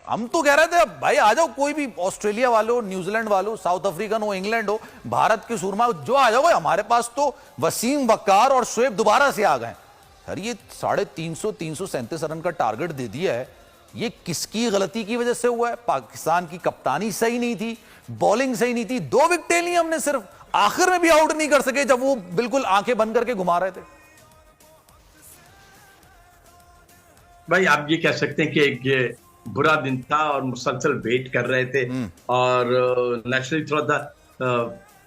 हम तो कह रहे थे भाई आ जाओ, कोई भी ऑस्ट्रेलिया वालों, न्यूजीलैंड वालों, साउथ अफ्रीकन हो, इंग्लैंड हो, भारत के सुरमा जो आ जाओ भाई, हमारे पास तो वसीम वक्कार और शोएब दोबारा से आ गए। सर ये 337 रन का टारगेट दे दिया है, ये किसकी गलती की वजह से हुआ है? पाकिस्तान की कप्तानी सही नहीं थी, बॉलिंग सही नहीं थी, 2 विकेटें ली हमने, सिर्फ आखिर में भी आउट नहीं कर सके जब वो बिल्कुल आंखें बंद करके घुमा रहे थे। भाई आप ये कह सकते हैं कि एक ये बुरा दिन था और मुसलसल वेट कर रहे थे, और नेचुरली थोड़ा सा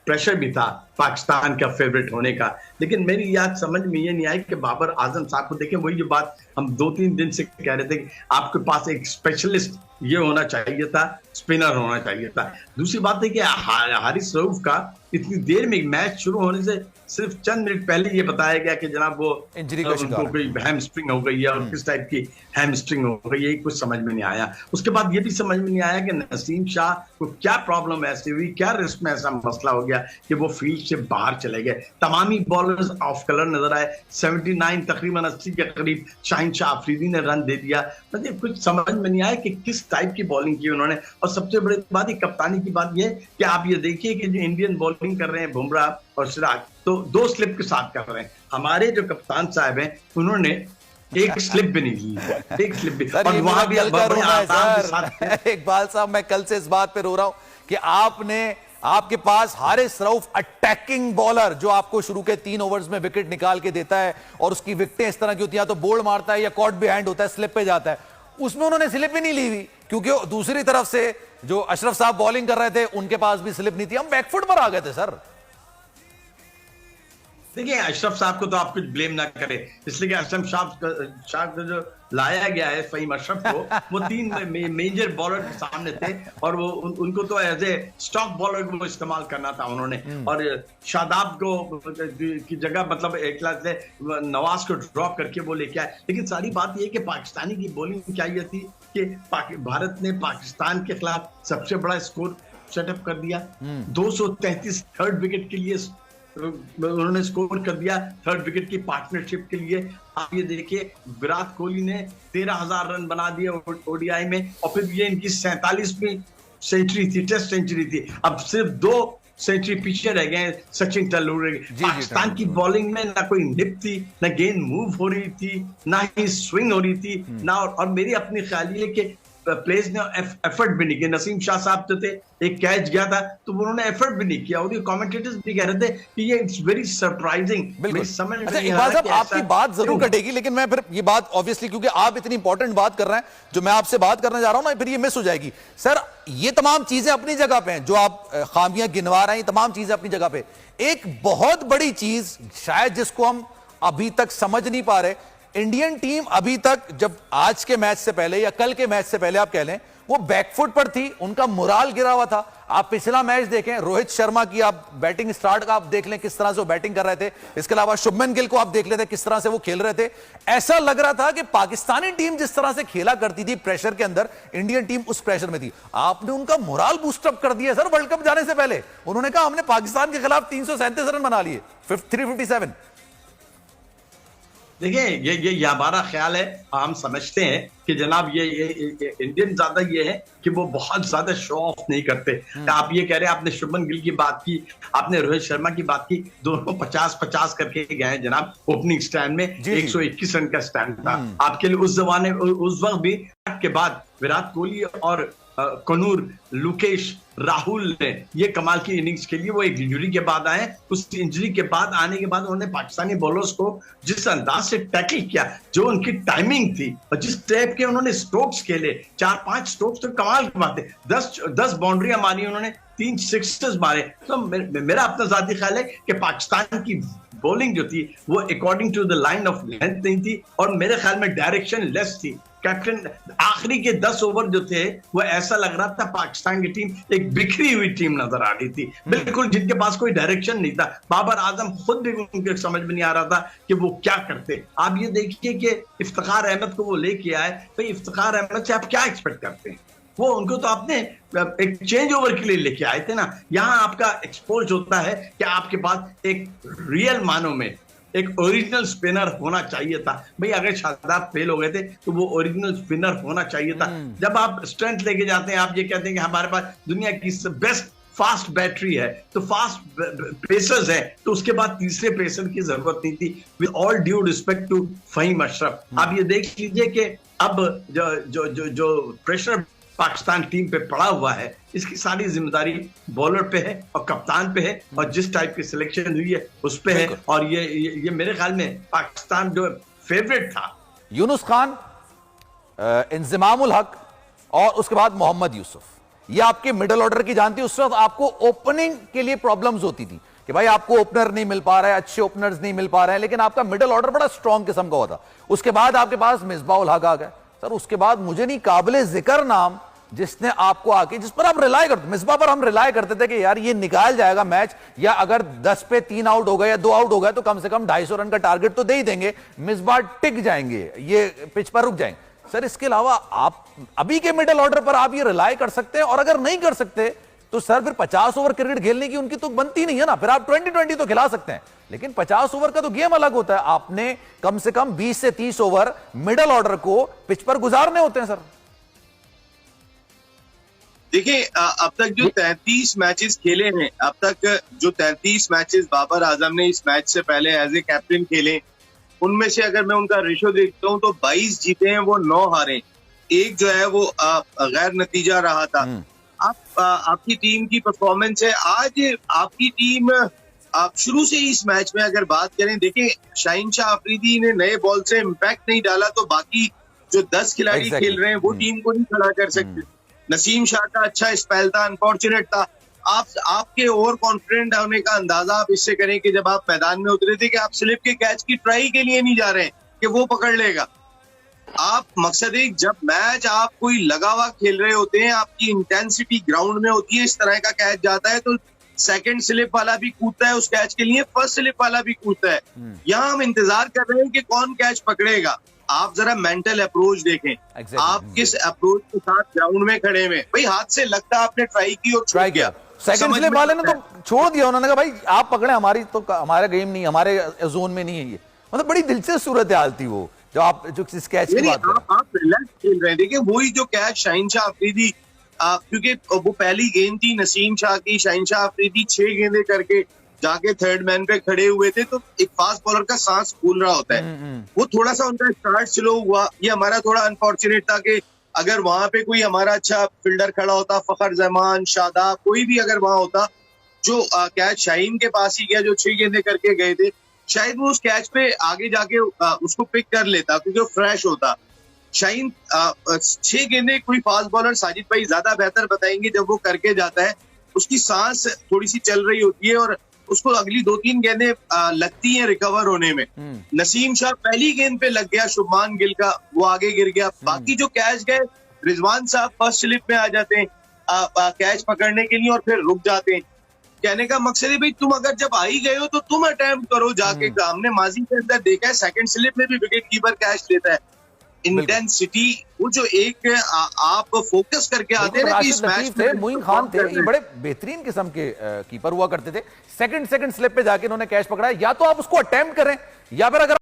प्रेशर भी था पाकिस्तान का फेवरेट होने का। लेकिन मेरी याद समझ में ये नहीं आई कि बाबर आजम साहब को देखें, वही जो बात हम 2-3 दिन से कह रहे थे कि आपके पास एक स्पेशलिस्ट ये होना चाहिए था, स्पिनर होना चाहिए था। दूसरी बात है कि हारिस रऊफ का इतनी देर में मैच शुरू होने से सिर्फ चंद मिनट पहले ये बताया गया कि जनाब वो इंजरी का शिकार उनको कोई हैमस्ट्रिंग हो गई है, और किस टाइप की हैमस्ट्रिंग हो गई है कुछ समझ में नहीं आया। उसके बाद ये भी समझ में नहीं आया कि नसीम शाह को क्या प्रॉब्लम ऐसी हुई, क्या रिस्क में ऐसा मसला हो गया कि वो फील्ड से बाहर चले गए। तमाम ही बॉलर्स ऑफ कलर नजर आए। 79 तकरीबन 80 के करीब शाहिन शाह अफरीदी ने रन दे दिया। मतलब कुछ समझ में नहीं आया कि किस टाइप की बॉलिंग की उन्होंने। और सबसे बड़ी बात ही कप्तानी की बात यह कि आप ये देखिए कि जो इंडियन बॉलिंग कर रहे हैं बुमराह और सिराज, तो 2 स्लिप के साथ कर रहे हैं। हमारे जो कप्तान साहब हैं उन्होंने एक स्लिप भी नहीं ली, एक स्लिप भी। और वहां भी इकबाल साहब, मैं कल से इस बात पे रो रहा हूं कि आपके पास हारिस रऊफ अटैकिंग बॉलर जो आपको शुरू के 3 ओवर्स में विकेट निकाल के देता है, और उसकी विकेटें इस तरह की होती है, या तो बोल्ड मारता है या कॉट बिहाइंड होता है, स्लिप पे जाता है। उसमें उन्होंने स्लिप ही नहीं ली हुई, क्योंकि दूसरी तरफ से जो अशरफ साहब बॉलिंग कर रहे थे उनके पास भी स्लिप नहीं थी। हम बैकफुट पर आ गए थे सर। देखिए अशरफ साहब को तो आप कुछ ब्लेम ना करें, इसलिए कि अशरफ शाह को जो लाया गया है फहीम अशरफ को, वो 3 मेजर बॉलर के सामने थे, और वो उनको तो एज ए स्टॉक बॉलर को इस्तेमाल करना था उन्होंने। और शादाब को की जगह मतलब एक से नवाज को ड्रॉप करके वो लेके आए। लेकिन सारी बात ये कि पाकिस्तानी की बॉलिंग क्या ये थी कि भारत ने पाकिस्तान के खिलाफ सबसे बड़ा स्कोर सेटअप कर दिया। 233 थर्ड विकेट के लिए उन्होंने स्कोर कर दिया, थर्ड विकेट की पार्टनरशिप के लिए। आप ये देखिए विराट कोहली ने 13,000 रन बना दिए ओडीआई में, और फिर ये इनकी 47वीं सेंचुरी थी, टेस्ट सेंचुरी थी। अब सिर्फ 2 सेंचुरी पीछे रह गए सचिन तेंदुलकर। पाकिस्तान की बॉलिंग में ना कोई निप थी, ना गेंद मूव हो रही थी, ना ही स्विंग हो रही थी, ना। और मेरी अपनी ख्याल ये कि प्लेयर्स ने एफर्ट भी नहीं किया। नसीम शाह साहब जो थे, एक कैच गया था तो उन्होंने एफर्ट भी नहीं किया, और ये कमेंटेटर्स भी कह रहे थे कि ये इट्स वेरी सरप्राइजिंग। समझ में नहीं आ रहा कि आपकी बात जरूर कटेगी, लेकिन मैं फिर ये बात ऑब्वियसली, क्योंकि आप इतनी इंपॉर्टेंट बात कर रहे हैं जो मैं आपसे बात करने जा रहा हूं ना, फिर ये मिस हो जाएगी। सर ये तमाम चीजें अपनी जगह पे हैं, जो आप खामियां गिनवा रहे हैं, तमाम चीजें अपनी जगह पे। एक बहुत बड़ी चीज शायद जिसको हम अभी तक समझ नहीं पा रहे, इंडियन टीम अभी तक, जब आज के मैच से पहले या कल के मैच से पहले आप कह लें, वो बैकफुट पर थी, उनका मोराल गिरा हुआ था। आप पिछला मैच देखें, रोहित शर्मा की आप बैटिंग स्टार्ट का आप देख लें किस तरह से वो बैटिंग कर रहे थे। इसके अलावा शुभमन गिल को आप देख लेते किस तरह से वो खेल रहे थे। ऐसा लग रहा था कि पाकिस्तानी टीम जिस तरह से खेला करती थी प्रेशर के अंदर, इंडियन टीम उस प्रेशर में थी। आपने उनका मोराल बूस्टअप कर दिया सर। वर्ल्ड कप जाने से पहले उन्होंने कहा हमने पाकिस्तान के खिलाफ 337 रन बना लिए, 357। देखिए ये हमारा ख्याल है, हम समझते हैं कि जनाब ये इंडियन ज्यादा ये है कि वो बहुत ज्यादा शो ऑफ नहीं करते। आप ये कह रहे हैं, आपने शुभमन गिल की बात की, आपने रोहित शर्मा की बात की, दोनों 50-50 करके गए हैं जनाब ओपनिंग स्टैंड में। 121 रन का स्टैंड था आपके लिए उस जमाने, उस वक्त भी। के बाद विराट कोहली और कनूर, लुकेश, राहुल ने ये कमाल की इनिंग्स खेली। वो एक इंजरी के बाद आए, उस इंजरी के बाद आने के बाद उन्होंने पाकिस्तानी बॉलर्स को जिस अंदाज से टैकल किया, जो उनकी टाइमिंग थी, और जिस टाइप के उन्होंने स्ट्रोक्स खेले, 4-5 स्ट्रोक्स तो कमाल की बात है। 10 बाउंड्रियां मारी उन्होंने, 3 सिक्सेस मारे। तो मेरा अपना जाती ख्याल है कि पाकिस्तान की बॉलिंग जो थी वो according to the line of length नहीं थी, और मेरे ख्याल में डायरेक्शन लेस थी। कैप्टन आखिरी के 10 ओवर जो थे वो ऐसा लग रहा था पाकिस्तान की टीम एक बिखरी हुई टीम नजर आ रही थी, बिल्कुल, जिनके पास कोई डायरेक्शन नहीं था। बाबर आजम खुद भी उनके समझ में नहीं आ रहा था कि वो क्या करते। आप ये देखिए कि इफ्तिखार अहमद को वो लेके आए, भाई इफ्तिखार अहमद से आप क्या एक्सपेक्ट करते हैं? वो उनको तो आपने एक चेंज ओवर के लिए लेके आए थे ना। यहां आपका एक्सपोज होता है कि आपके पास एक रियल मानों में एक ओरिजिनल स्पिनर होना चाहिए था भाई। अगर शादाब फेल हो गए थे तो वो ओरिजिनल स्पिनर होना चाहिए था। जब आप स्ट्रेंथ लेके जाते हैं, आप ये कहते हैं कि हमारे पास दुनिया की बेस्ट फास्ट बैटरी है, तो फास्ट पेसर्स है, तो उसके बाद तीसरे पेसर की जरूरत नहीं थी। With all due respect to Fahim Ashraf, आप ये देख लीजिए कि अब जो प्रेशर पाकिस्तान टीम पे पड़ा हुआ है, इसकी सारी जिम्मेदारी बॉलर पे है और कप्तान पे है, और जिस टाइप की सिलेक्शन हुई है उस पे है। और ये मेरे ख्याल में पाकिस्तान जो फेवरेट था, यूनुस खान, इंजमामुल हक और उसके बाद मोहम्मद यूसुफ, ये आपके मिडिल ऑर्डर की जानती है। उस वक्त आपको ओपनिंग के लिए प्रॉब्लम्स होती थी कि भाई आपको ओपनर नहीं मिल पा रहा है, अच्छे ओपनर्स नहीं मिल पा रहे हैं, लेकिन आपका मिडिल ऑर्डर बड़ा स्ट्रॉन्ग किस्म का होता। उसके बाद आपके पास मिसबाह उल हक आ गए सर, उसके बाद मुझे नहीं काबिले जिक्र नाम जिसने आपको आके, जिस पर आप रिलाय करते, मिसबाह पर हम रिलाय करते थे कि यार ये निकाल जाएगा मैच, या अगर 10 पे 3 आउट हो गए या 2 आउट हो गए तो कम से कम 250 रन का टारगेट तो दे ही देंगे, मिसबाह टिक जाएंगे, ये पिच पर रुक जाएंगे। सर इसके अलावा आप अभी के मिडिल ऑर्डर पर आप ये रिलाय कर सकते हैं, और अगर नहीं कर सकते तो सर फिर 50 ओवर क्रिकेट खेलने की उनकी तो बनती नहीं है ना। फिर आप 20-20 तो खिला सकते हैं, लेकिन 50 ओवर का तो गेम अलग होता है। आपने कम से कम 20 से 30 ओवर मिडिल ऑर्डर को पिच पर गुजारने होते हैं सर। देखिए, अब तक जो 33 मैचेस खेले हैं, अब तक जो 33 मैचेस बाबर आजम ने इस मैच से पहले एज ए कैप्टन खेले, उनमें से अगर मैं उनका रेशो देखता हूं तो 22 जीते हैं, वो 9 हारे, एक जो है वो गैर नतीजा रहा था। आपकी टीम की परफॉर्मेंस है आज, आपकी टीम आप शुरू से इस मैच में अगर बात करें, देखिए शाहीन शाह अफरीदी ने नए बॉल से इम्पैक्ट नहीं डाला तो बाकी जो 10 खिलाड़ी खेल रहे हैं वो टीम को नहीं खड़ा कर सकते। नसीम शाह का अच्छा स्पेल था, अनफॉर्चुनेट था। आपके ओवर कॉन्फिडेंट होने का अंदाजा आप इससे करें कि जब आप मैदान में उतरे थे कि आप स्लिप के कैच की ट्राई के लिए नहीं जा रहे हैं कि वो पकड़ लेगा। आप मकसद एक, जब मैच आप कोई लगा हुआ खेल रहे होते हैं, आपकी इंटेंसिटी ग्राउंड में होती है, इस तरह का कैच जाता है तो सेकंड स्लिप वाला भी कूदता है उस कैच के लिए, फर्स्ट स्लिप वाला भी कूदता है। यहाँ हम इंतजार कर रहे हैं कि कौन कैच पकड़ेगा। आप जरा मेंटल अप्रोच देखें, आप किस अप्रोच के साथ ग्राउंड में खड़े हुए। भाई हाथ से लगता आपने ट्राई की और ट्राई किया, सेकंड स्लिप वाले ने तो छोड़ दिया, उन्होंने कहा भाई आप पकड़े, हमारी तो हमारा गेम नहीं, हमारे जोन में नहीं है ये। मतलब बड़ी दिलचस्प सूरत हाल थी वो, जो आप जो इस कैच की बात कर रहे हैं। आप रिलैक्स खेल रहे हैं। देखिए वही जो कैच शाहीन शाह अफरीदी, क्योंकि वो पहली गेंद थी नसीम शाह की, शाहीन शाह अफरीदी 6 गेंदें करके जाके थर्ड मैन पे खड़े हुए थे, तो एक फास्ट बॉलर का सांस फूल रहा होता है। वो थोड़ा सा उनका स्टार्ट स्लो हुआ, ये हमारा थोड़ा अनफॉर्चुनेट था कि अगर वहां पे कोई हमारा अच्छा फील्डर खड़ा होता, फखर जमान, शादाब, कोई भी अगर वहां होता, जो कैच शाहीन के पास ही गया जो 6 गेंदें करके गए थे, शायद वो उस कैच पे आगे जाके उसको पिक कर लेता क्योंकि वो फ्रेश होता। शाहीन 6 गेंदें कोई फास्ट बॉलर साजिद भाई ज्यादा बेहतर बताएंगे, जब वो करके जाता है उसकी सांस थोड़ी सी चल रही होती है और उसको अगली 2-3 गेंदें लगती हैं रिकवर होने में। नसीम शाह पहली गेंद पे लग गया शुभमान गिल का, वो आगे गिर गया। बाकी जो कैच गए, रिजवान साहब फर्स्ट स्लिप में आ जाते हैं कैच पकड़ने के लिए और फिर रुक जाते हैं। कहने का मकसद है भाई तुम अगर जब आ ही गए हो तो तुम अटेम्प्ट करो जाके। हमने माजी के अंदर देखा है सेकंड स्लिप में भी विकेट कीपर कैच लेता है। इंटेंसिटी, वो जो एक आप फोकस करके आते हैं ना कि इस मैच में मोइन खान थे, ये बड़े बेहतरीन किस्म के कीपर हुआ करते थे। सेकंड स्लिप पे जाके इन्होंने कैच पकड़ा, या तो आप उसको अटेम्प्ट करें या फिर अगर